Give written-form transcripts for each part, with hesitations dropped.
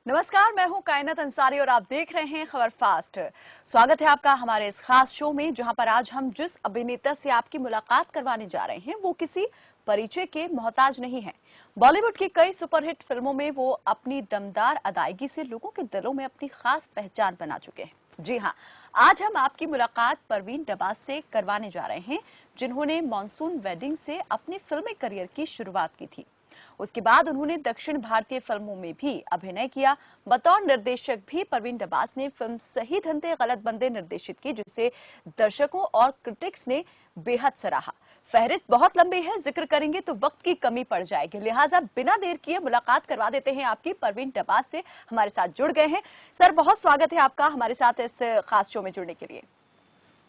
नमस्कार, मैं हूं कायनात अंसारी और आप देख रहे हैं खबर फास्ट। स्वागत है आपका हमारे इस खास शो में, जहां पर आज हम जिस अभिनेता से आपकी मुलाकात करवाने जा रहे हैं वो किसी परिचय के मोहताज नहीं है। बॉलीवुड की कई सुपरहिट फिल्मों में वो अपनी दमदार अदायगी से लोगों के दिलों में अपनी खास पहचान बना चुके हैं। जी हाँ, आज हम आपकी मुलाकात परवीन डबाज से करवाने जा रहे हैं, जिन्होंने मॉनसून वेडिंग से अपने फिल्मी करियर की शुरुआत की थी। उसके बाद उन्होंने दक्षिण भारतीय फिल्मों में भी अभिनय किया। बतौर निर्देशक भी परवीन डबाज ने फिल्म सही धंधे गलत बंदे निर्देशित की, जिसे दर्शकों और क्रिटिक्स ने बेहद सराहा। फहरिस्त बहुत लंबी है, जिक्र करेंगे तो वक्त की कमी पड़ जाएगी, लिहाजा बिना देर किए मुलाकात करवा देते हैं आपकी। परवीन डबाज से हमारे साथ जुड़ गए हैं। सर, बहुत स्वागत है आपका हमारे साथ इस खास शो में जुड़ने के लिए।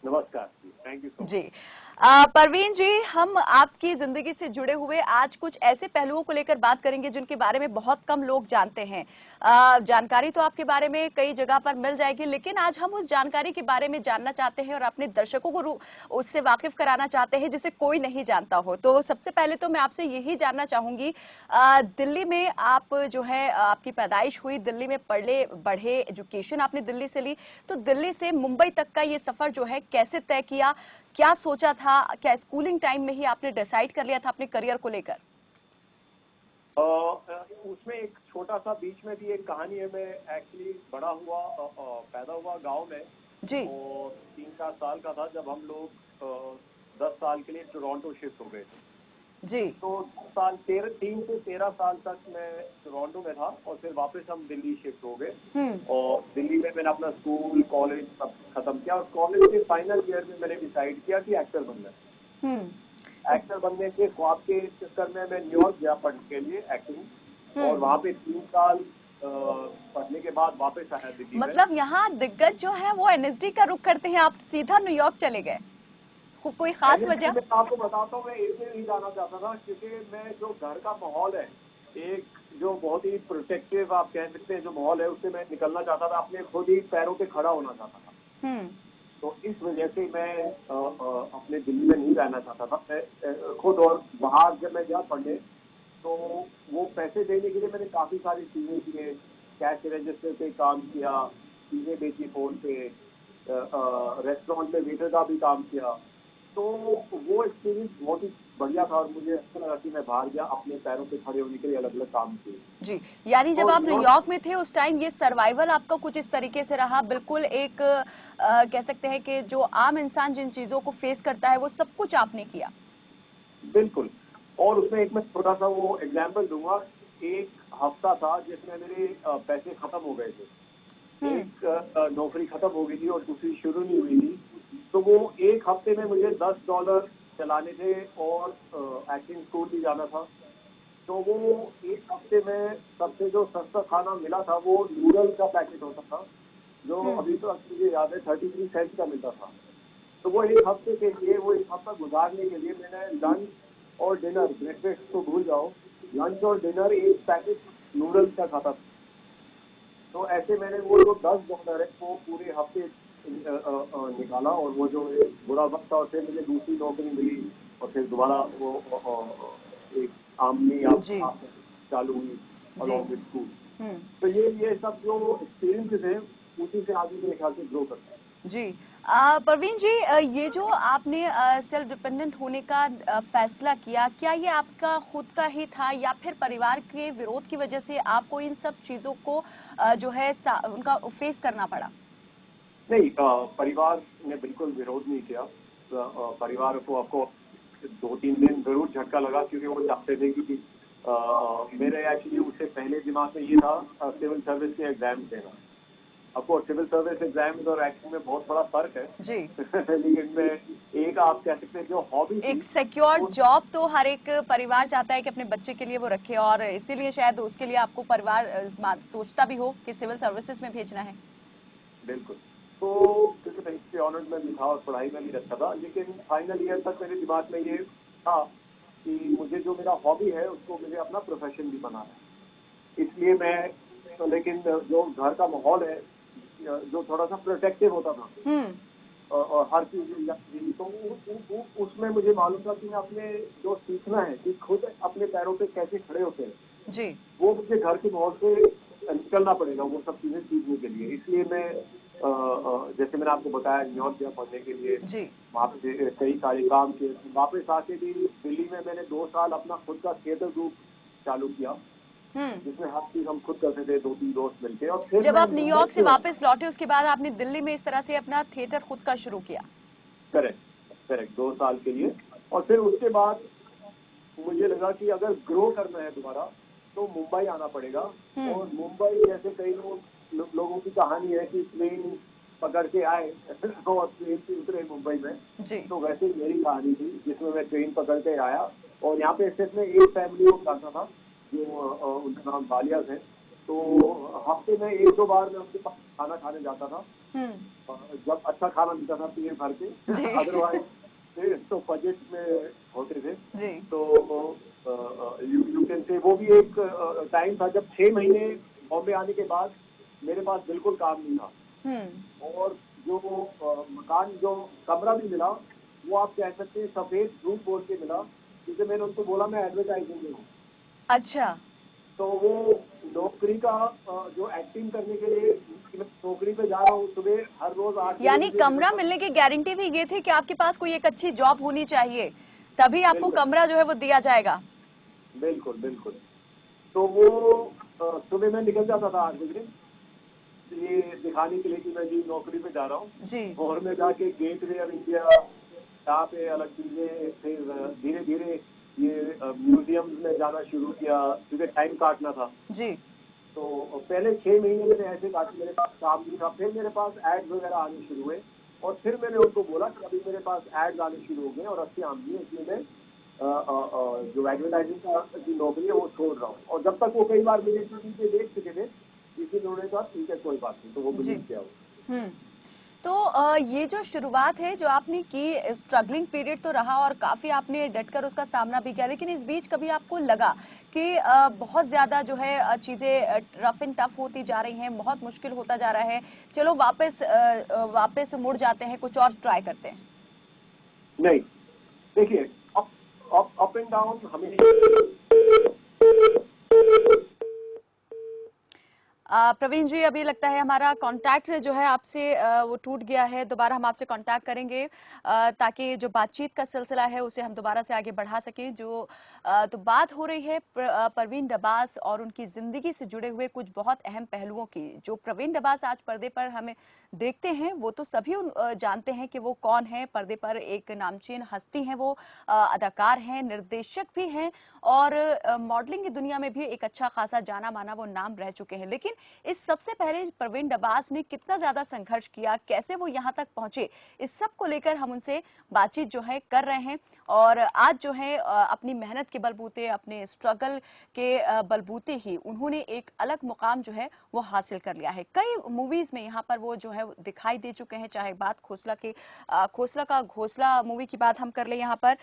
नमस्कार जी, थैंक यू सो मच जी। परवीन जी, हम आपकी जिंदगी से जुड़े हुए आज कुछ ऐसे पहलुओं को लेकर बात करेंगे जिनके बारे में बहुत कम लोग जानते हैं। जानकारी तो आपके बारे में कई जगह पर मिल जाएगी, लेकिन आज हम उस जानकारी के बारे में जानना चाहते हैं और अपने दर्शकों को उससे वाकिफ कराना चाहते हैं जिसे कोई नहीं जानता हो। तो सबसे पहले तो मैं आपसे यही जानना चाहूंगी, दिल्ली में आप जो है आपकी पैदाइश हुई, दिल्ली में पढ़े बढ़े, एजुकेशन आपने दिल्ली से ली, तो दिल्ली से मुंबई तक का ये सफर जो है कैसे तय किया, क्या सोचा था, क्या स्कूलिंग टाइम में ही आपने डिसाइड कर लिया था अपने करियर को लेकर? उसमें एक छोटा सा बीच में भी एक कहानी है। मैं एक्चुअली बड़ा हुआ पैदा हुआ गांव में जी। और 3-4 साल का था जब हम लोग 10 साल के लिए टोरंटो शिफ्ट हो गए थे। जी। तो 3 से 13 साल तक मैं टोरंटो में था और फिर वापस हम दिल्ली शिफ्ट हो गए और दिल्ली में मैंने अपना स्कूल कॉलेज सब खत्म किया और कॉलेज के फाइनल ईयर में मैंने डिसाइड किया कि एक्टर बनना है। एक्टर बनने के ख्वाब के चक्कर में मैं न्यूयॉर्क गया पढ़ने के लिए एक्टिंग और वहाँ पे 3 साल पढ़ने के बाद वापस आया दिल्ली में। मतलब यहाँ दिग्गज जो है वो एनएसडी का रुख करते हैं, आप सीधा न्यूयॉर्क चले गए, कोई खास वजह? मैं आपको बताता हूँ, मैं इसलिए नहीं जाना चाहता था क्योंकि मैं जो घर का माहौल है, एक जो बहुत ही प्रोटेक्टिव आप कह सकते हैं जो माहौल है, उससे मैं निकलना चाहता था, अपने खुद ही पैरों पे खड़ा होना चाहता था। तो इस वजह से मैं अपने दिल्ली में नहीं रहना चाहता था। मैं खुद और बाहर जब मैं गया पढ़ने तो वो पैसे देने के लिए मैंने काफी सारी चीजें किए, कैश रजिस्टर पे काम किया, चीजें बेची फोन पे, रेस्टोरेंट में वेटर का भी काम किया। तो वो एक्सपीरियंस बहुत ही बढ़िया था और मुझे अच्छा लगा कि मैं बाहर गया, अपने पैरों पे खड़े होने के लिए अलग अलग काम किए। जी, यानी जब आप न्यूयॉर्क में थे उस टाइम ये सर्वाइवल आपका कुछ इस तरीके से रहा, बिल्कुल एक कह सकते हैं कि जो आम इंसान जिन चीजों को फेस करता है वो सब कुछ आपने किया। बिल्कुल। और उसमें एक मैं छोटा सा वो एग्जाम्पल दूंगा। एक हफ्ता था जिसमें मेरे पैसे खत्म हो गए थे। एक नौकरी खत्म हो गई थी और दूसरी शुरू नहीं हुई थी। तो वो एक हफ्ते में मुझे $10 चलाने थे और एक्टिंग स्कूल भी जाना था। तो वो एक हफ्ते में सबसे जो सस्ता खाना मिला था वो नूडल्स का पैकेट होता था, जो अभी तो मुझे याद है 33 सेंट का मिलता था। तो वो एक हफ्ते के लिए, वो एक हफ्ता गुजारने के लिए मैंने लंच और डिनर, ब्रेकफास्ट तो भूल जाओ, लंच और डिनर एक पैकेट नूडल्स का खाता था। तो ऐसे मैंने वो जो $10 है वो पूरे हफ्ते निकाला और वो जो बुरा वक्त था और फिर मुझे दूसरी नौकरी मिली और फिर दोबारा वो एक आमनी चालू हुई अलॉन्ग विद स्कूल। तो ये सब जो एक्सपीरियंसेस है उसी से आगे मेरे ख्याल से ग्रो करता है। जी। परवीन जी, ये जो आपने सेल्फ डिपेंडेंट होने का फैसला किया, क्या ये आपका खुद का ही था या फिर परिवार के विरोध की वजह से आपको इन सब चीजों को जो है उनका फेस करना पड़ा? नहीं, परिवार ने बिल्कुल विरोध नहीं किया। परिवार को आपको 2-3 दिन जरूर झटका लगा क्योंकि वो चाहते थे कि मेरे एक्चुअली उससे पहले दिमाग में ये था सिविल सर्विस के एग्जाम देना। आपको सिविल सर्विस एग्जाम और एक्टिंग में बहुत बड़ा फर्क है जी। लेकिन में एक आप कह सकते हैं जो हॉबी, एक सिक्योर जॉब तो हर एक परिवार चाहता है कि अपने बच्चे के लिए वो रखे, और इसीलिए शायद उसके लिए आपको परिवार सोचता भी हो कि सिविल सर्विसेज में भेजना है। बिल्कुल। तो क्योंकि मैं हिस्ट्री ऑनर्स में भी था और पढ़ाई में भी रखा था, लेकिन फाइनल ईयर तक मेरे दिमाग में ये था कि मुझे जो मेरा हॉबी है उसको मुझे अपना प्रोफेशन भी बनाना है। इसलिए मैं, लेकिन जो घर का माहौल है जो थोड़ा सा प्रोटेक्टिव होता था और हर चीज, तो उसमें मुझे मालूम था कि मैं अपने जो सीखना है कि खुद अपने पैरों पे कैसे खड़े होते हैं जी, वो मुझे घर के माहौल से निकलना पड़ेगा वो सब चीजें सीखने के लिए। इसलिए मैं जैसे मैंने आपको बताया न्यूयॉर्क गया पढ़ने के लिए, जी। वहाँ पे कई सारे काम किए। वापस आके भी दिल्ली में मैंने 2 साल अपना खुद का थिएटर ग्रुप चालू किया, जिसमें हर चीज हम खुद करते थे, 2-3 दोस्त मिलके। और फिर जब मैं आप मुंबई न्यूयॉर्क से वापस लौटे उसके बाद आपने दिल्ली में इस तरह से अपना थिएटर खुद का शुरू किया? करेक्ट करेक्ट 2 साल के लिए। और फिर उसके बाद मुझे लगा कि अगर ग्रो करना है दोबारा तो मुंबई आना पड़ेगा। और मुंबई जैसे कई लोगों की कहानी है कि ट्रेन पकड़ के आए और ट्रेन से उतरे मुंबई में, तो वैसे ही मेरी कहानी थी जिसमें मैं ट्रेन पकड़ के आया। और यहाँ पे सिर्फ में एक फैमिली को जाता था जो उनका नाम बालिया है। तो हफ्ते में 1-2 बार मैं उनके पास खाना खाने जाता था, जब अच्छा खाना मिलता था पेट भर के। अदरवाइज तो बजट में होते थे। तो यू कैन से वो भी एक टाइम था जब 6 महीने बॉम्बे आने के बाद मेरे पास बिल्कुल काम नहीं था। और जो मकान, जो कमरा भी मिला, वो आप कह सकते हैं सफेद रूम बोल के मिला, क्योंकि मैंने उनको बोला मैं एडवर्टाइजिंग में हूँ। अच्छा। तो वो नौकरी का जो एक्टिंग करने के लिए मैं नौकरी पे जा रहा हूँ सुबह हर रोज 8 यानी कमरा मिलने की गारंटी भी ये थी कि आपके पास कोई एक अच्छी जॉब होनी चाहिए, तभी आपको कमरा जो है वो दिया जाएगा। बिल्कुल बिल्कुल। तो वो सुबह में निकल जाता था 8 बजे, ये दिखाने के लिए कि मैं जी नौकरी पे जा रहा हूँ। और मैं जाके गेट वे ऑफ इंडिया, यहाँ पे अलग चीजें, फिर धीरे धीरे ये म्यूजियम में जाना शुरू किया क्योंकि टाइम काटना था। जी। तो पहले 6 महीने मैंने ऐसे काटे, मेरे पास काम नहीं था। फिर मेरे पास एड्स वगैरह आने शुरू हुए और फिर मैंने उनको बोला कि अभी मेरे पास एड्स आने शुरू हो गए और अच्छी आमदनी है, इसलिए मैं जो एडवर्टाइजिंग की नौकरी है वो छोड़ रहा हूँ। और जब तक वो कई बार मेरे टीवी पे देख चुके थे, इसी उन्होंने कहा ठीक है कोई बात नहीं, तो वो बिलीव किया वो। तो ये जो शुरुआत है जो आपने की, स्ट्रगलिंग पीरियड तो रहा और काफी आपने डटकर उसका सामना भी किया, लेकिन इस बीच कभी आपको लगा कि बहुत ज्यादा जो है चीजें रफ एंड टफ होती जा रही हैं, बहुत मुश्किल होता जा रहा है, चलो वापस मुड़ जाते हैं, कुछ और ट्राई करते हैं? नहीं, देखिए अप एंड डाउन हमेशा। प्रवीण जी, अभी लगता है हमारा कांटेक्ट जो है आपसे वो टूट गया है। दोबारा हम आपसे कांटेक्ट करेंगे ताकि जो बातचीत का सिलसिला है उसे हम दोबारा से आगे बढ़ा सकें। तो बात हो रही है परवीन डबास और उनकी जिंदगी से जुड़े हुए कुछ बहुत अहम पहलुओं की। जो परवीन डबास आज पर्दे पर हमें देखते हैं वो तो सभी जानते हैं कि वो कौन है। पर्दे पर एक नामचीन हस्ती हैं, वो अदाकार हैं, निर्देशक भी हैं और मॉडलिंग की दुनिया में भी एक अच्छा खासा जाना माना वो नाम रह चुके हैं। लेकिन इस सबसे पहले परवीन डबास ने कितना ज्यादा संघर्ष किया, कैसे वो यहाँ तक पहुंचे, इस सब को लेकर हम उनसे बातचीत जो है कर रहे हैं। और आज जो है अपनी मेहनत के बलबूते, अपने स्ट्रगल के बलबूते ही उन्होंने एक अलग मुकाम जो है वो हासिल कर लिया है। कई मूवीज में यहाँ पर वो जो है दिखाई दे चुके हैं, चाहे बात खोसला का घोसला मूवी की बात हम कर ले यहाँ पर,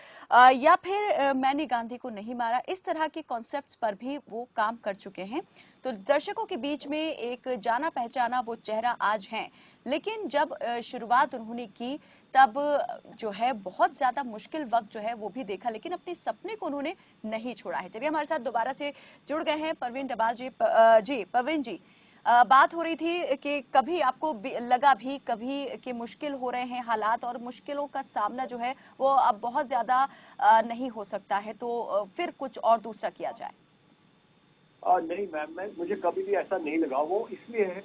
या फिर मैंने गांधी को नहीं मारा, इस तरह के कॉन्सेप्ट्स पर भी वो काम कर चुके हैं। तो दर्शकों के बीच में एक जाना पहचाना वो चेहरा आज है। लेकिन जब शुरुआत उन्होंने की तब जो है बहुत ज्यादा मुश्किल वक्त जो है वो भी देखा, लेकिन अपने सपने को उन्होंने नहीं छोड़ा है। चलिए हमारे साथ दोबारा से जुड़ गए हैं परवीन डबास जी। जी परवीन जी, बात हो रही थी कि कभी आपको लगा भी कभी कि मुश्किल हो रहे हैं हालात और मुश्किलों का सामना जो है वो अब बहुत ज्यादा नहीं हो सकता है, तो फिर कुछ और दूसरा किया जाए? नहीं मैम, मुझे कभी भी ऐसा नहीं लगा। वो इसलिए है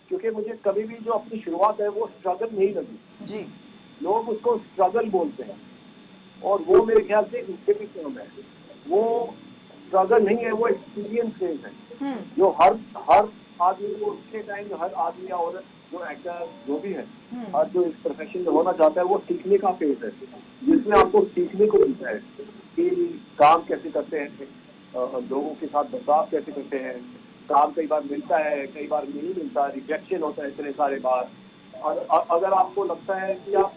क्योंकि मुझे कभी भी जो अपनी शुरुआत है वो स्ट्रगल नहीं लगी जी। लोग उसको स्ट्रगल बोलते हैं और वो मेरे ख्याल से उसके भी कम है। वो स्ट्रगल नहीं है, वो एक्सपीरियंस फेज है जो हर आदमी को उसके टाइम, हर आदमी या औरत, जो एक्टर जो भी है, हर जो इस प्रोफेशन में होना चाहता है, वो सीखने का फेज है जिसमें आपको सीखने को मिलता है कि काम कैसे करते हैं, लोगों के साथ बर्ताव कैसे करते हैं। काम कई बार मिलता है, कई बार नहीं मिलता, रिजेक्शन होता है इतने सारे बार। और अगर आपको लगता है कि आप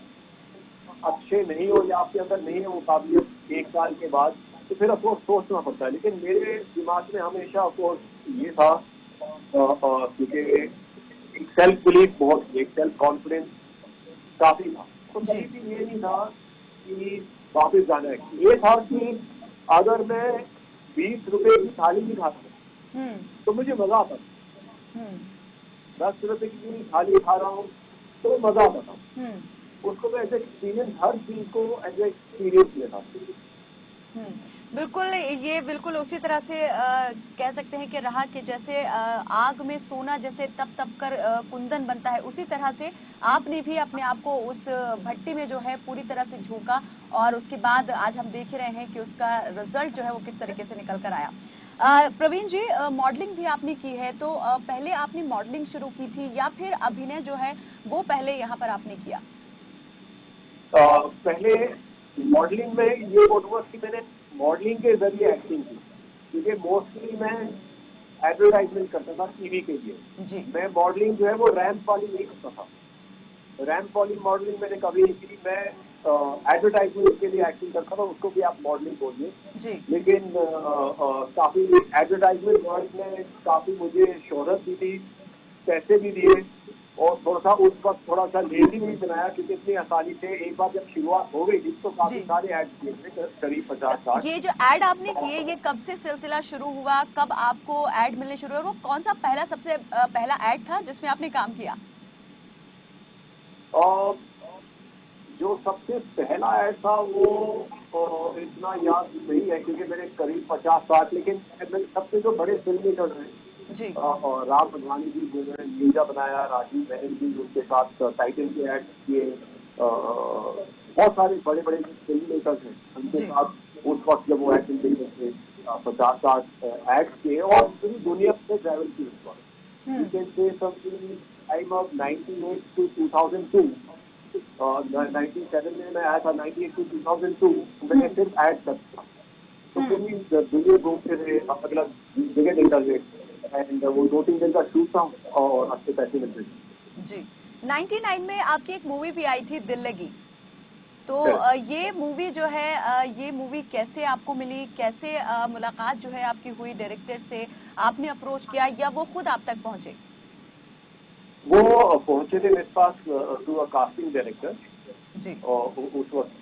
अच्छे नहीं हो या आपके अंदर नहीं है वो काबिलियत 1 साल के बाद, तो फिर आपको सोचना पड़ता है। लेकिन मेरे दिमाग में हमेशा अफकोर्स ये था क्योंकि एक सेल्फ बिलीफ बहुत, एक सेल्फ कॉन्फिडेंस काफी था, तो कभी भी ये नहीं था कि वापस जाना है। ये था कि अगर मैं 20 रुपए की थाली भी खाता तो मुझे मजा आता। हम्म। 10 रुपए की चीनी खाली खा रहा हूँ तो मजा आता था। उसको मैं एज एक्सपीरियंस, हर चीज को एज एक्सपीरियंस लेता। बिल्कुल, ये बिल्कुल उसी तरह से कह सकते हैं कि रहा कि जैसे आग में सोना जैसे तप तप कर कुंदन बनता है, उसी तरह से आपने भी अपने आप को उस भट्टी में जो है पूरी तरह से झोंका, और उसके बाद आज हम देख रहे हैं कि उसका रिजल्ट जो है वो किस तरीके से निकल कर आया। प्रवीण जी, मॉडलिंग भी आपने की है, तो पहले आपने मॉडलिंग शुरू की थी या फिर अभिनय जो है वो पहले यहाँ पर आपने किया? पहले मॉडलिंग में ये बोलूंगा कि मैंने मॉडलिंग के जरिए एक्टिंग की, क्योंकि मोस्टली मैं एडवर्टाइजमेंट करता था टीवी के लिए। जी। मैं मॉडलिंग जो है वो रैंप वाली नहीं करता था। रैंप वाली मॉडलिंग मैंने कभी नहीं की। मैं एडवर्टाइजमेंट के लिए एक्टिंग करता था, उसको भी आप मॉडलिंग बोलिए। जी। लेकिन काफी एडवर्टाइजमेंट वर्ल्ड में काफी मुझे शोहरत भी दी, पैसे भी दिए, और थोड़ा सा उस वक्त थोड़ा सा लेजी भी बनाया, क्योंकि इतनी आसानी से एक बार जब शुरुआत हो गई थी तो काफी जी। सारे एड किए थे, करीब 50-60। ये जो एड आपने किए, ये कब से सिलसिला शुरू हुआ, कब आपको एड मिलने शुरू हुए, वो कौन सा पहला सबसे पहला एड था जिसमें आपने काम किया? और जो सबसे पहला एड था वो इतना याद नहीं है, क्योंकि मेरे करीब 50-60, लेकिन मेरे सबसे जो बड़े फिल्म मेकर हैं, जी। और राम अडवाणी जी जिन्होंने नींजा बनाया, राजीव मेनन जी उनके साथ टाइटन के एड किए, बहुत सारे बड़े बड़े फिल्म मेकर्स हैं उनके जी। साथ उस वक्त जब वो एक्टिंग कर रहे थे, 50-60 एड किए और पूरी दुनिया से ट्रैवल की उस वक्त। You can say from the time of 98 to 2002, 97 में मैं आया था, 98 to 2002 मैंने सिर्फ एड करता था। तो पूरी दुनिया घूमते थे, अलग अलग जगह देखते थे, एंड वो 2-3 दिन का शूट था और अच्छे पैसे मिलते थे। जी। 99 में आपकी एक मूवी भी आई थी, दिल लगी। तो ये मूवी जो है, ये मूवी कैसे आपको मिली, कैसे मुलाकात जो है आपकी हुई डायरेक्टर से, आपने अप्रोच किया या वो खुद आप तक पहुंचे? वो पहुंचे थे मेरे पास टू अ कास्टिंग डायरेक्टर, जी। और उस वक्त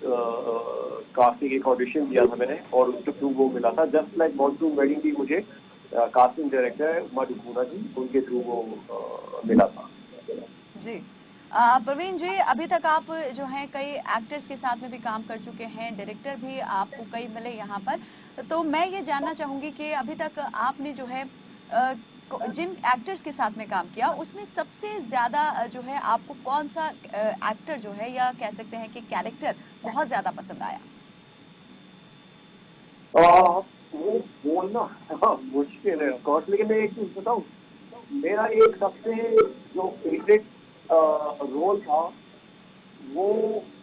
कास्टिंग एक ऑडिशन दिया था मैंने, और उसके थ्रू वो मिला था। जस्ट लाइक मॉनसून वेडिंग भी मुझे कास्टिंग डायरेक्टर मधुपूना जी, उनके थ्रू वो मिला था। जी। प्रवीण जी, अभी तक आप जो हैं कई एक्टर्स के साथ में भी काम कर चुके हैं, डायरेक्टर भी आपको कई मिले यहाँ पर, तो मैं ये जानना चाहूंगी कि अभी तक आपने जो है जिन एक्टर्स के साथ में काम किया, उसमें सबसे ज्यादा जो है आपको कौन सा एक्टर जो है, या कह सकते हैं कि कैरेक्टर बहुत ज्यादा पसंद आया? वो बोलना मुश्किल है ऑफकोर्स, लेकिन मैं एक चीज बताऊं, मेरा एक सबसे जो फेवरेट रोल था वो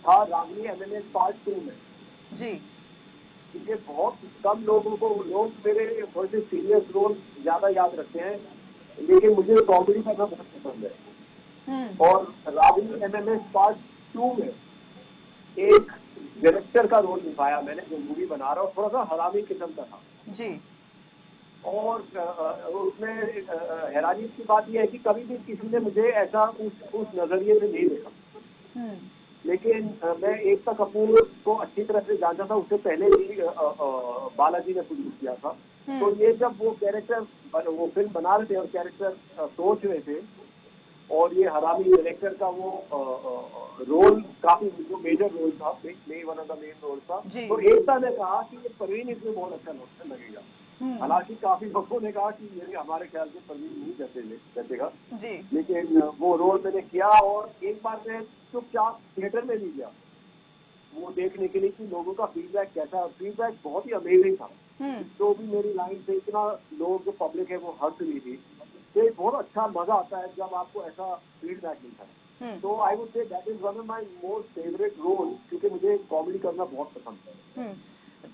था रागिनी एमएमएस पार्ट 2 में। जी। क्योंकि बहुत कम लोगों को, लोग मेरे थोड़े से सीरियस रोल ज्यादा याद रखते हैं, लेकिन मुझे कॉमेडी करना बहुत पसंद है। और रागिनी एमएमएस पार्ट 2 में एक डायरेक्टर का रोल निभाया मैंने, जो मूवी बना रहा हूँ, थोड़ा सा हरामी किस्म का था। जी। और उसमें हैरानी की बात यह है कि कभी भी किसी ने मुझे ऐसा उस नजरिए से नहीं देखा। लेकिन मैं एकता कपूर को अच्छी तरह से जानता था, उससे पहले भी बालाजी ने प्रोड्यूस किया था। तो ये जब वो कैरेक्टर, वो फिल्म बना रहे थे और कैरेक्टर सोच रहे थे, और ये हरामी डायरेक्टर का वो रोल काफी जो मेजर रोल था, one of the main role था, तो एकता ने कहा कि ये परवीन इसमें बहुत अच्छा लगेगा। हालांकि काफी लोगों ने कहा कि ये हमारे ख्याल से परवीन नहीं जचेगा, लेकिन वो रोल मैंने किया। और एक बार मैं चुपचाप थिएटर में भी गया वो देखने के लिए कि लोगों का फीडबैक कैसा। फीडबैक बहुत ही अमेजिंग था। जो भी मेरी लाइन से इतना लोग, जो पब्लिक है वो हंस रही थी। तो बहुत अच्छा मजा आता है जब आपको ऐसा फीडबैक मिलता है। तो I would say that is one of my most favourite role, क्योंकि मुझे कॉमेडी करना बहुत पसंद है।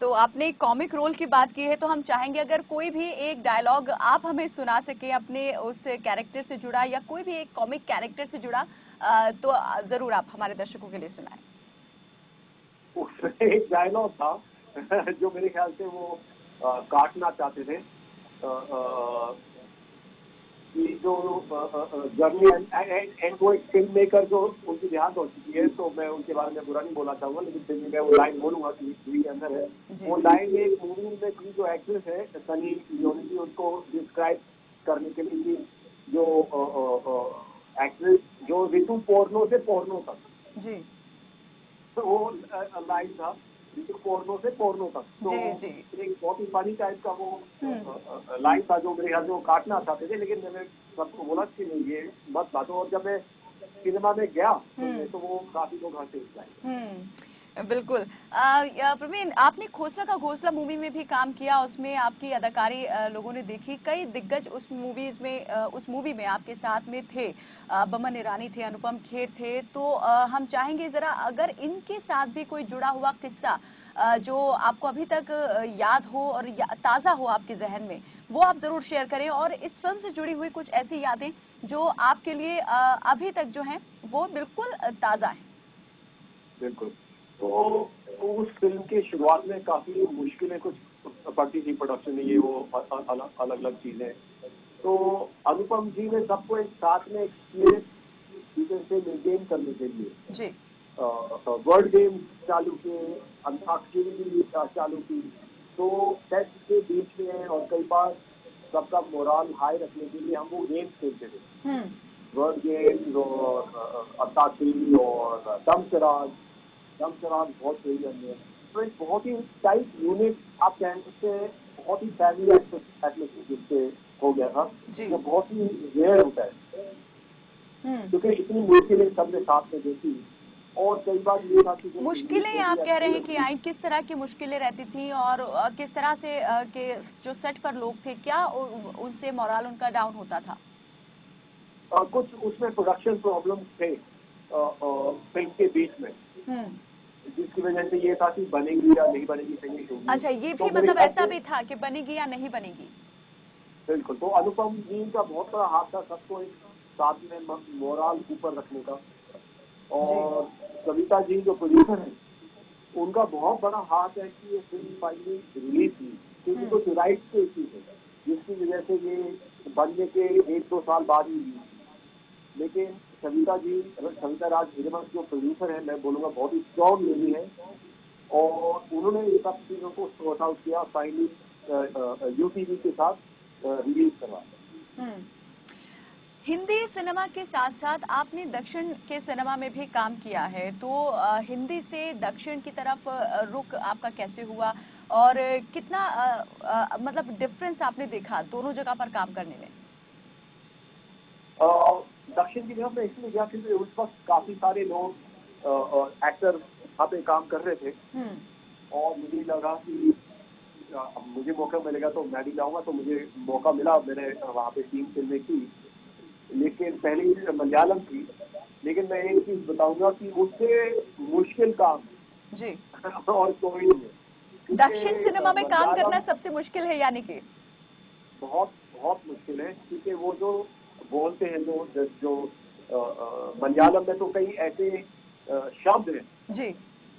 तो आपने कॉमिक रोल की बात की है, तो हम चाहेंगे अगर कोई भी एक डायलॉग आप हमें सुना सके अपने उस कैरेक्टर से जुड़ा, या कोई भी एक कॉमिक कैरेक्टर से जुड़ा, तो जरूर आप हमारे दर्शकों के लिए सुनाएं। उसमें एक डायलॉग था जो मेरे ख्याल से वो काटना चाहते थे, कि जो जर्नी एंड वो एक फिल्म मेकर जो उनकी देहांत हो चुकी है, तो मैं उनके बारे में बुरा नहीं बोलना चाहूंगा, लेकिन फिर मैं वो लाइन बोलूंगा कि मूवी के अंदर है। वो लाइन एक मूवी में थी, जो एक्ट्रेस है सनी लियोनी जी, उनको डिस्क्राइब करने के लिए जो एक्ट्रेस जो ऋतु पोर्नो से पोर्नो तक, जी तो वो लाइन था, ऋतु पोर्नो से पोर्नो तक। तो जी जी। एक बहुत ही फनी टाइप का वो हम्म लाइन था जो मेरे ख्याल से वो काटना चाहते थे, लेकिन मैंने सबको बोला कि नहीं ये मत काटो। और जब मैं सिनेमा में गया सुनने, तो वो काफी लोग हंसे इस लाइन। बिल्कुल। प्रवीण, आपने खोसला का घोंसला मूवी में भी काम किया, उसमें आपकी अदाकारी लोगों ने देखी, कई दिग्गज उस मूवी में आपके साथ में थे। बमन ईरानी थे, अनुपम खेर थे। तो हम चाहेंगे जरा अगर इनके साथ भी कोई जुड़ा हुआ किस्सा जो आपको अभी तक याद हो और ताज़ा हो आपके जहन में, वो आप जरूर शेयर करें। और इस फिल्म से जुड़ी हुई कुछ ऐसी यादें जो आपके लिए अभी तक जो हैं वो बिल्कुल ताज़ा हैं। बिल्कुल। तो उस फिल्म की शुरुआत में काफी मुश्किलें कुछ पड़ती थी प्रोडक्शन में, ये वो अलग अलग चीजें। तो अनुपम जी ने सबको एक साथ में एक्सपीरियंस से मेंटेन करने के लिए जी वर्ड गेम चालू किए, अंताक्षरी भी चालू की। तो टेस्ट के बीच में और कई बार सबका मोराल हाई रखने के लिए हम वो गेम्स खेलते थे, हम्म वर्ड गेम्स और अंताक्षरी और दमशराज बहुत सही हमने। तो एक बहुत ही टाइट यूनिट आप कह सकते हैं, बहुत ही फैमिली एटमोसफियर जिससे हो गया था, जी जो बहुत ही रेयर होता है, क्योंकि इतनी मुश्किलें सबने साथ में देखी। और कई बार ये था कि जो मुश्किलें आप कह रहे हैं कि आई, किस तरह की मुश्किलें रहती थी और किस तरह से के जो सेट पर लोग थे, क्या उनसे मोराल उनका डाउन होता था? कुछ उसमें प्रोडक्शन प्रॉब्लम्स थे फिल्म के बीच में, जिसकी वजह से ये था कि बनेगी या नहीं बनेगी फिल्म होगी। अच्छा, ये तो भी मेरे मतलब ख्याल ऐसा से भी था कि बनेगी या नहीं बनेगी? बिल्कुल। तो अनुपम जी का बहुत बड़ा हाथ था सबको एक साथ में मोराल ऊपर रखने का। जी और कविता जी जो प्रोड्यूसर हैं, उनका बहुत बड़ा हाथ है कि ये फिल्म फाइनली रिलीज हुई, क्योंकि कुछ राइट्स के इश्यू थे जिसकी वजह से ये बनने के 1-2 साल बाद ही हुई। लेकिन सविता राज हिरेमठ जो प्रोड्यूसर है, मैं बोलूंगा बहुत ही स्ट्रॉन्ग लेडी है, और उन्होंने ये सब चीजों को सॉर्ट आउट किया, फाइनली यूटीवी के साथ रिलीज करवाया। हिंदी सिनेमा के साथ साथ आपने दक्षिण के सिनेमा में भी काम किया है, तो हिंदी से दक्षिण की तरफ रुख आपका कैसे हुआ और कितना मतलब डिफरेंस आपने देखा दोनों जगह पर काम करने में? दक्षिण की तरफ मैं इसलिए गया क्योंकि उस वक्त काफी सारे लोग एक्टर वहाँ पे काम कर रहे थे, और मुझे लगा कि अब मुझे मौका मिलेगा तो मैं भी जाऊंगा। तो मुझे मौका मिला, मैंने वहाँ पे 3 फिल्में की, लेकिन पहली मलयालम थी। लेकिन मैं एक चीज बताऊंगा कि उससे मुश्किल काम जी और कोई नहीं है, दक्षिण सिनेमा में काम करना मलयालम सबसे मुश्किल है यानी कि? बहुत बहुत मुश्किल है, क्योंकि वो जो बोलते हैं, जो मलयालम में तो कई ऐसे शब्द हैं जी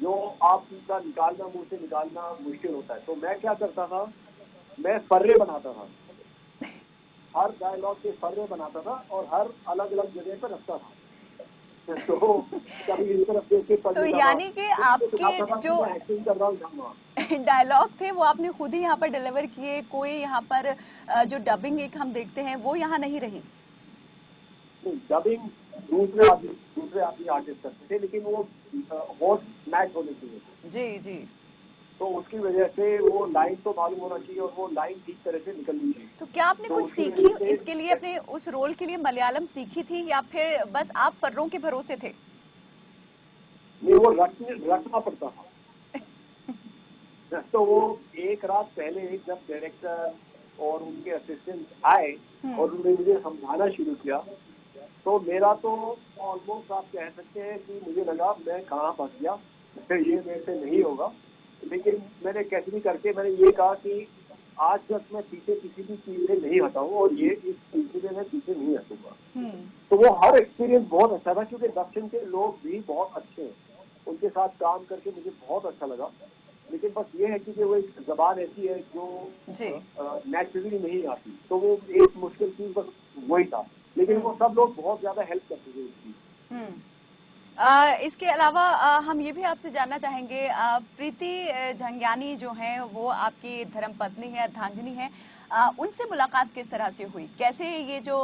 जो आपका निकालना, मुंह से निकालना मुश्किल होता है। तो मैं क्या करता था, मैं फर्रे बनाता था, हर डायलॉग के फर्रे बनाता था और हर अलग अलग जगह पर रखता था। तो कभी इस तरफ देख के पढ़ तो लेता था, यानी कि दिखाता था आपके कि जो मैं एक्टिंग कर रहा हूँ। डायलॉग थे वो आपने खुद ही यहाँ पर डिलीवर किए, कोई यहाँ पर जो डबिंग एक हम देखते हैं वो यहाँ नहीं रही? डबिंग दूसरे आदमी आर्टिस्ट करते थे, लेकिन वो होस्ट मैच होने चाहिए। जी जी। तो उसकी वजह से वो लाइन तो मालूम होना चाहिए और वो लाइन ठीक तरह से निकलनी चाहिए। तो क्या आपने तो कुछ उसकी सीखी वजह से इसके लिए, अपने उस रोल के लिए मलयालम सीखी थी या फिर बस आप फर्रों के भरोसे थे? नहीं, वो रटना पड़ता था। तो वो एक रात पहले जब डायरेक्टर और उनके असिस्टेंट आए और उन्होंने मुझे समझाना शुरू किया, तो मेरा तो ऑलमोस्ट आप कह सकते हैं कि मुझे लगा मैं कहाँ फंस गया, ये मेरे से नहीं होगा। लेकिन मैंने कैसे भी करके मैंने ये कहा कि आज तक मैं पीछे किसी भी चीज से नहीं हटा हूँ, और ये इस सिलसिले में पीछे नहीं हटूंगा। तो वो हर एक्सपीरियंस बहुत अच्छा था, क्योंकि दक्षिण के लोग भी बहुत अच्छे हैं, उनके साथ काम करके मुझे बहुत अच्छा लगा। लेकिन बस ये है कि वो एक जबान ऐसी है जो नेचुरली नहीं आती, तो वो एक मुश्किल चीज बस वही था। लेकिन वो सब लोग बहुत ज्यादा हेल्प करते थे उसकी। इसके अलावा हम ये भी आपसे जानना चाहेंगे, प्रीति झंगियानी जो हैं वो आपकी धर्मपत्नी है, अर्धांगिनी है। उनसे मुलाकात किस तरह से हुई? कैसे ये जो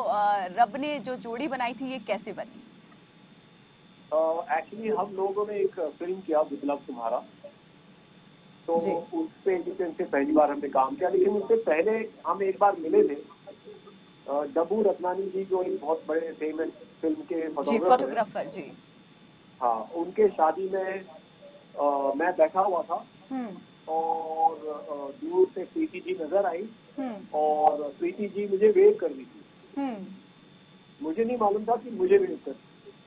रब ने जो जोड़ी बनाई थी ये कैसे बनी? एक्चुअली हम लोगों ने एक फिल्म किया विप्लव तुम्हारा, तो जी। उस पे से पहली बार हमने काम किया, लेकिन उससे पहले हम एक बार मिले थे। डब्बू रत्नानी जी जो एक बहुत बड़े फेमस फिल्म के जी, फोटोग्राफर हैं, फोटोग्राफर जी। हाँ, उनके शादी में मैं बैठा हुआ था हम्म। और दूर से प्रीति जी नजर आई हम्म। और प्रीति जी मुझे वेव कर रही थी। हम्म। मुझे नहीं मालूम था कि मुझे वेव कर,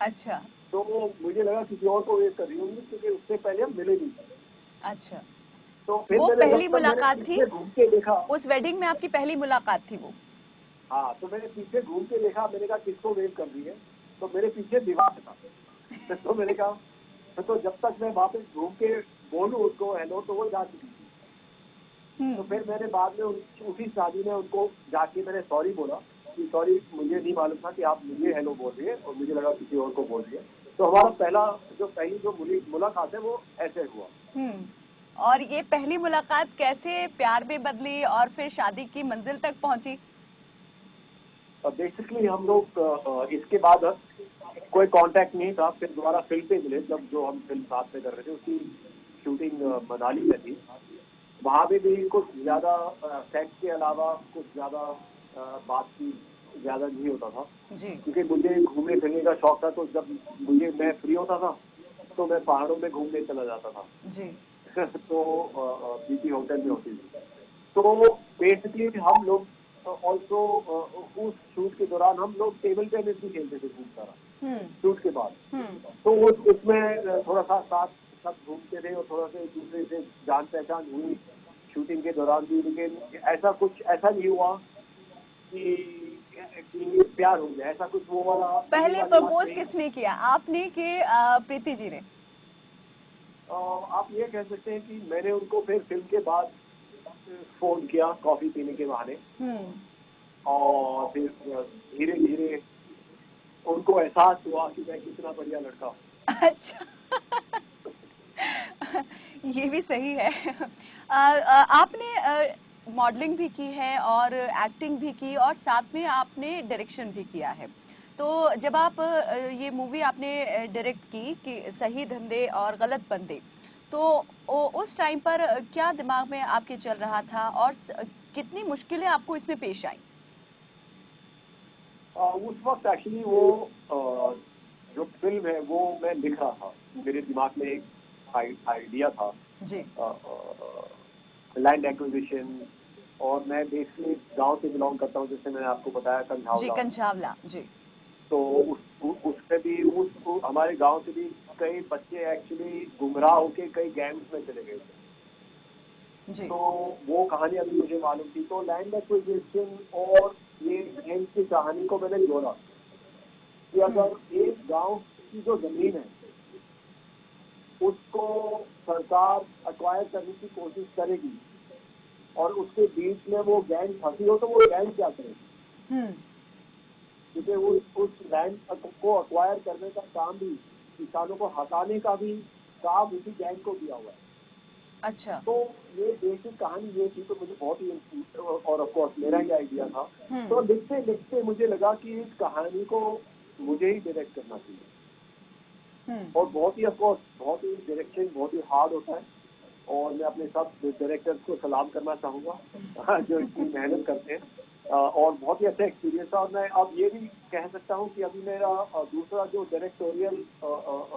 अच्छा। तो मुझे लगा किसी और को वेव कर रही होंगी, क्योंकि उससे पहले हम मिले नहीं थे। अच्छा, तो फिर वो मैंने पहली जब तक मैंने मुलाकात थी? पीछे घूम के देखा, उस वेडिंग में आपकी पहली मुलाकात थी वो? हाँ, तो मैंने पीछे घूम के देखा, मैंने कहा किसको वेव कर रही है, तो मेरे पीछे दीवार था। तो मैंने कहा तो जब तक मैं वापस घूम के बोलूं उसको हेलो, तो वो जा चुकी थी। तो फिर मैंने बाद में उसी शादी में उनको जाके मैंने सॉरी बोला कि सॉरी, मुझे नहीं मालूम था कि आप मुझे हेलो बोल रही है और मुझे लगा किसी और को बोल रही है। तो हमारा पहली जो मुलाकात है वो ऐसे हुआ। और ये पहली मुलाकात कैसे प्यार में बदली और फिर शादी की मंजिल तक पहुंची? बेसिकली हम लोग इसके बाद कोई कांटेक्ट नहीं था, फिर दोबारा फिल्म पे मिले, जब जो हम फिल्म साथ में कर रहे थे उसकी शूटिंग मनाली में थी। वहां पे भी कुछ ज्यादा सेट के अलावा कुछ ज्यादा बातचीत ज्यादा नहीं होता था, जी। क्योंकि मुझे घूमने फिरने का शौक था। तो जब मैं फ्री होता था तो मैं पहाड़ों में घूमने चला जाता था। जी। तो बीटी होटल में होती थी। तो बेसिकली हम लोग ऑल्सो उस शूट के दौरान हम लोग टेबल टेनिस भी खेलते थे खूब सारा शूट के बाद। तो उसमें थोड़ा सा साथ सब घूमते थे और थोड़ा सा एक दूसरे से जान पहचान हुई शूटिंग के दौरान भी। लेकिन ऐसा नहीं हुआ कि प्यार हो गया, ऐसा कुछ वो वाला पहले वाली बात प्रपोज नहीं। किसने किया, आपने कि प्रीति जी ने? आप ये कह सकते हैं कि मैंने उनको फिर फिल्म के बाद फोन किया कॉफी पीने के बहाने, और फिर धीरे धीरे उनको एहसास हुआ कि मैं कितना बढ़िया लड़का हूँ। अच्छा। ये भी सही है। आपने मॉडलिंग भी की है और एक्टिंग भी की और साथ में आपने डायरेक्शन भी किया है। तो जब आप ये मूवी आपने डायरेक्ट की कि सही धंधे और गलत बंदे, तो उस टाइम पर क्या दिमाग में आपके चल रहा था और कितनी मुश्किलें आपको इसमें पेश आई? उस वक्त एक्चुअली वो जो फिल्म है वो मैं लिख रहा था, मेरे दिमाग में एक आइडिया था जी। लैंड एक्विजिशन, और मैं बेसिकली गांव से बिलोंग करता हूँ, जैसे मैंने आपको बताया जी, कंझावला। कंझावला जी। तो उसमें भी हमारे गांव से भी कई बच्चे एक्चुअली गुमराह होके कई गैंग्स में चले गए थे। जी। तो वो कहानी अभी मुझे मालूम थी, तो लैंड एक्विजिशन और ये गेम्स की कहानी को मैंने जोड़ा कि अगर एक गांव की जो जमीन है उसको सरकार एक्वायर करने की कोशिश करेगी और उसके बीच में वो गैंग फंसी हो, तो वो गैंग क्या करेगी? क्योंकि उस लैंड को एक्वायर करने का काम भी, किसानों को हटाने का भी काम उसी गैंग को दिया हुआ है। अच्छा। तो ये बेसिक कहानी ये थी, तो मुझे बहुत ही, और ऑफ कोर्स मेरा ही आइडिया था। तो लिखते लिखते मुझे लगा कि इस कहानी को मुझे ही डायरेक्ट करना चाहिए। और बहुत ही ऑफ कोर्स बहुत ही डायरेक्शन बहुत ही हार्ड होता है, और मैं अपने सब डायरेक्टर्स को सलाम करना चाहूंगा जो इतनी मेहनत करते हैं, और बहुत ही अच्छा एक्सपीरियंस था। और मैं अब ये भी कह सकता हूँ कि अभी मेरा दूसरा जो डायरेक्टोरियल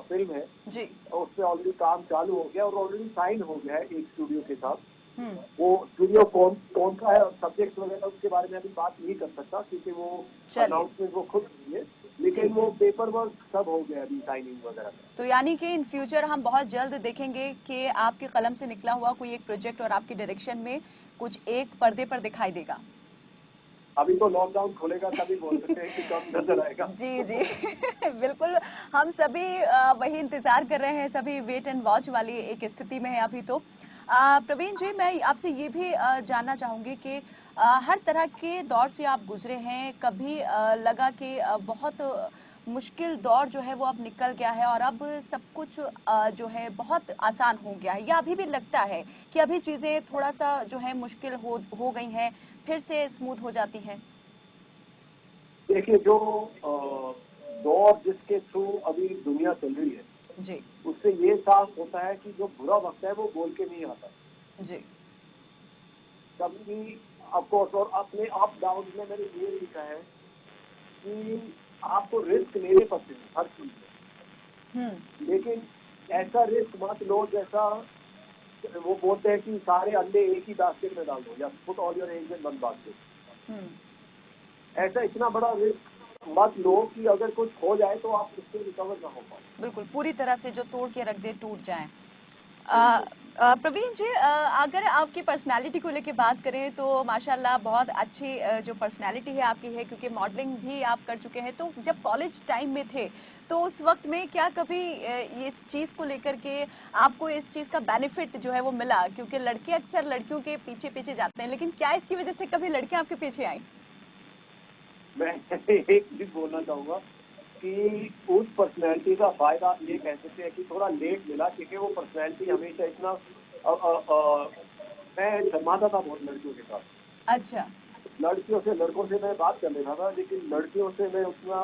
फिल्म है जी। उस पर ऑलरेडी काम चालू हो गया और ऑलरेडी साइन हो गया है एक स्टूडियो के साथ। वो स्टूडियो कौन का है और सब्जेक्ट वगैरह उसके बारे में अभी बात नहीं कर सकता, क्योंकि वो अनाउंसमेंट वो खुद करिए, लेकिन वो पेपर वर्क सब हो गया अभी, साइनिंग वगैरह। तो यानी कि इन फ्यूचर हम बहुत जल्द देखेंगे कि आपकी कलम से निकला हुआ कोई एक प्रोजेक्ट और आपकी डायरेक्शन में कुछ एक पर्दे पर दिखाई देगा। अभी तो लॉकडाउन खुलेगा तभी बोल सकते हैं कि कब नजर आएगा। जी जी। बिल्कुल, हम सभी वही इंतजार कर रहे हैं, सभी वेट एंड वॉच वाली एक स्थिति में है अभी तो। प्रवीण जी, मैं आपसे ये भी जानना चाहूंगी कि हर तरह के दौर से आप गुजरे हैं, कभी लगा कि बहुत मुश्किल दौर जो है वो अब निकल गया है और अब सब कुछ जो है बहुत आसान हो गया है, या अभी भी लगता है कि अभी चीजें थोड़ा सा जो है मुश्किल हो गई हैं, फिर से स्मूथ हो जाती हैं? देखिए, जो दौर जिसके थ्रू अभी दुनिया चल रही है, जी। उससे ये साफ होता है कि जो बुरा वक्त है वो बोल के नहीं आता। जी। कभी भी आपको, और अपने अप डाउन में मैंने ये सीखा है कि आपको रिस्क लेने पड़ते हैं हर चीज में, लेकिन ऐसा रिस्क मत लो जैसा वो बोलते हैं कि सारे अंडे एक ही बास्केट में डाल दो, या put all your eggs in one basket. ऐसा इतना बड़ा रिस्क मत लो कि अगर कुछ हो जाए तो आप उससे रिकवर ना हो पाओ। बिल्कुल, पूरी तरह से जो तोड़ के रख दे टूट जाए। प्रवीण जी, अगर आपकी पर्सनालिटी को लेके बात करें तो माशाल्लाह बहुत अच्छी जो पर्सनालिटी है आपकी है, क्योंकि मॉडलिंग भी आप कर चुके हैं। तो जब कॉलेज टाइम में थे तो उस वक्त में क्या कभी इस चीज़ को लेकर के आपको इस चीज़ का बेनिफिट जो है वो मिला? क्योंकि लड़के अक्सर लड़कियों के पीछे पीछे जाते हैं, लेकिन क्या इसकी वजह से कभी लड़कियां आपके पीछे आई? मैं एक चीज बोलना चाहूंगा कि उस पर्सनैलिटी का फायदा ये कह सकते हैं कि थोड़ा लेट मिला, क्योंकि वो पर्सनैलिटी हमेशा इतना मैं शर्माता था बहुत लड़कियों के साथ। अच्छा। लड़कियों से, लड़कों से मैं बात कर लेता था, लेकिन लड़कियों से मैं उतना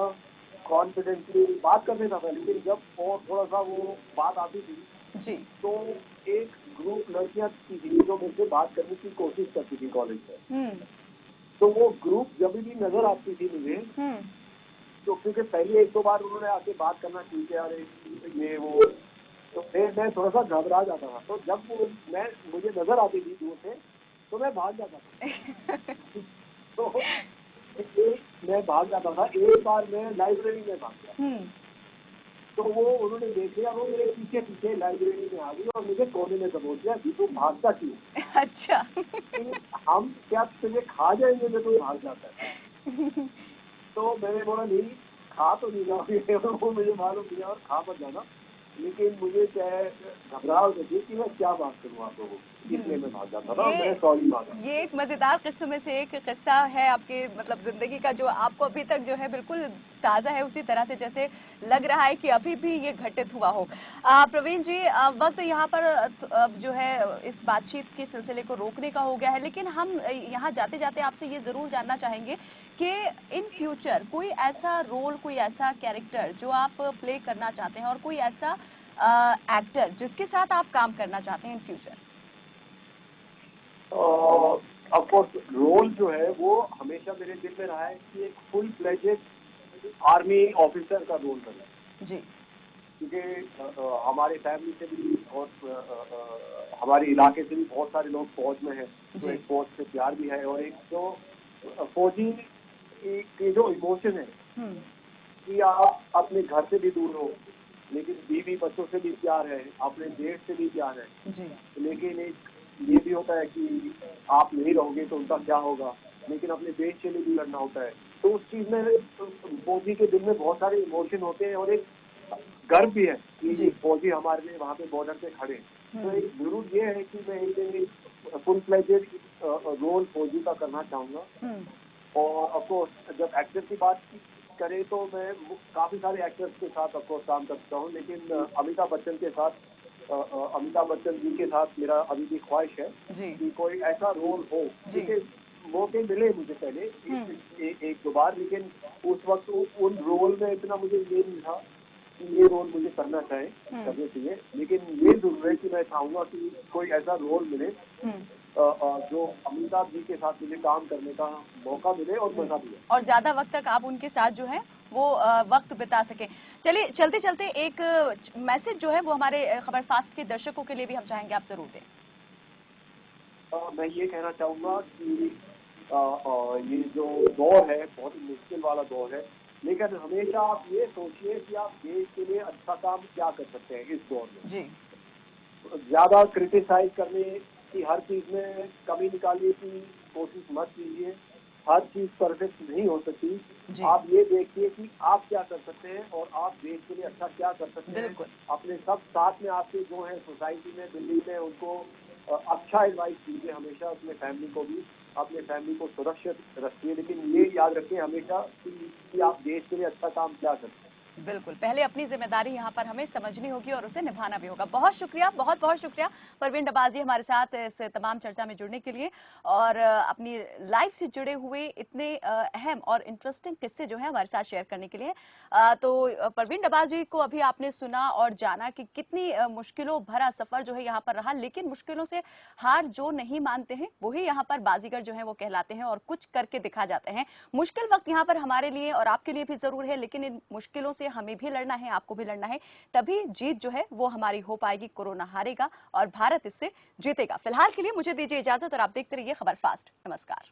कॉन्फिडेंटली बात कर लेता था। लेकिन जब और थोड़ा सा वो बात आती थी जी। तो एक ग्रुप लड़कियां थी जो मुझसे बात करने की कोशिश करती थी कॉलेज में। तो वो ग्रुप जब भी नजर आती थी मुझे, तो क्योंकि पहले एक दो बार उन्होंने आके बात करना शुरू किया, अरे ये वो, तो फिर मैं थोड़ा सा घबरा जाता था। तो जब वो मुझे नजर आती थी दूर से तो मैं भाग जाता था। तो मैं भाग जाता था। एक बार मैं लाइब्रेरी में भाग गया, तो वो उन्होंने देख लिया, वो मेरे पीछे पीछे लाइब्रेरी में आ गई और मुझे कोने में दबोच दिया कि तू भागता क्यों? अच्छा। हम क्या तुझे खा जाएंगे जब तू भाग जाता है? तो मैंने बोला नहीं, खा तो नहीं जाओगे, वो मुझे मालूम नहीं और खा मत जाना, लेकिन मुझे क्या है, घबराहट होती है कि मैं क्या बात करूँ आप लोगों को, इसलिए मैं भाग जाता था। मैं सॉरी मांगा। ये एक मजेदार किस्सों में से एक किस्सा है आपके मतलब जिंदगी का, जो आपको अभी तक जो है बिल्कुल ताजा है, उसी तरह से जैसे लग रहा है कि अभी भी ये घटित हुआ हो। प्रवीण जी, वक्त यहाँ पर अब जो है इस बातचीत के सिलसिले को रोकने का हो गया है, लेकिन हम यहाँ जाते जाते आपसे ये जरूर जानना चाहेंगे कि इन फ्यूचर कोई ऐसा रोल, कोई ऐसा कैरेक्टर जो आप प्ले करना चाहते हैं, और कोई ऐसा एक्टर जिसके साथ आप काम करना चाहते हैं इन फ्यूचर? ऑफकोर्स रोल जो है वो हमेशा मेरे दिल में रहा है कि एक फुल फ्लेजेड आर्मी ऑफिसर का रोल करना जी। क्योंकि हमारे फैमिली से भी और हमारे इलाके से भी बहुत सारे लोग फौज में हैं, तो एक फौज से प्यार भी है, और एक जो फौजी के जो इमोशन है कि आप अपने घर से भी दूर हो लेकिन बीवी बच्चों से भी प्यार है, अपने देश से भी प्यार है जी। लेकिन एक ये भी होता है कि आप नहीं रहोगे तो उनका क्या होगा, लेकिन अपने देश के लिए भी लड़ना होता है। तो उस चीज में फौजी के दिल में बहुत सारे इमोशन होते हैं और एक गर्व भी है कि फौजी हमारे लिए वहाँ पे बॉर्डर पे खड़े हैं। तो एक जरूर ये है कि मैं एक दिन फुल फ्लेजेड रोल फौजी का करना चाहूंगा। और ऑफकोर्स जब एक्टर की बात करें तो मैं काफी सारे एक्टर्स के साथ ऑफकोर्स काम कर चुका हूँ, लेकिन अमिताभ बच्चन के साथ, अमिताभ बच्चन जी के साथ मेरा अभी भी ख्वाहिश है कि कोई ऐसा रोल हो, क्योंकि मौके मिले मुझे पहले एक दो बार, लेकिन उस वक्त उन रोल में इतना मुझे ये नहीं था कि ये रोल मुझे करना करने चाहिए। लेकिन ये जरूर है कि मैं चाहूंगा कि कोई ऐसा रोल मिले जो अमिताभ जी के साथ मुझे काम करने का मौका मिले और मजा भी है, और ज्यादा वक्त तक आप उनके साथ जो है वो वक्त बिता सके। चलिए, चलते चलते एक मैसेज जो है वो हमारे खबर फास्ट के दर्शकों के लिए भी हम चाहेंगे आप जरूर दें। मैं ये कहना चाहूंगा कि ये जो दौर है बहुत ही मुश्किल वाला दौर है, लेकिन हमेशा आप ये सोचिए कि आप देश के लिए अच्छा काम क्या कर सकते हैं इस दौर में। जी। ज्यादा क्रिटिसाइज करने की, हर चीज में कमी निकालने की कोशिश मत कीजिए। हर चीज परफेक्ट नहीं हो सकती। आप ये देखिए कि आप क्या कर सकते हैं और आप देश के लिए अच्छा क्या कर सकते हैं। अपने सब साथ में आपके जो है सोसाइटी में, दिल्ली में, उनको अच्छा एडवाइस कीजिए हमेशा। अपने फैमिली को भी, अपने फैमिली को सुरक्षित रखिए, लेकिन ये याद रखिए हमेशा कि आप देश के लिए अच्छा काम क्या करते हैं। बिल्कुल, पहले अपनी जिम्मेदारी यहाँ पर हमें समझनी होगी और उसे निभाना भी होगा। बहुत शुक्रिया, बहुत बहुत शुक्रिया परवीन डबाजी हमारे साथ इस तमाम चर्चा में जुड़ने के लिए और अपनी लाइफ से जुड़े हुए इतने अहम और इंटरेस्टिंग किस्से जो हैं हमारे साथ शेयर करने के लिए। तो परवीन डबाजी को अभी आपने सुना और जाना कि कितनी मुश्किलों भरा सफर जो है यहाँ पर रहा, लेकिन मुश्किलों से हार जो नहीं मानते हैं वही यहाँ पर बाजीगर जो है वो कहलाते हैं और कुछ करके दिखा जाते हैं। मुश्किल वक्त यहाँ पर हमारे लिए और आपके लिए भी जरूर है, लेकिन इन मुश्किलों से हमें भी लड़ना है, आपको भी लड़ना है, तभी जीत जो है वो हमारी हो पाएगी। कोरोना हारेगा और भारत इससे जीतेगा। फिलहाल के लिए मुझे दीजिए इजाजत और आप देखते रहिए खबर फास्ट। नमस्कार।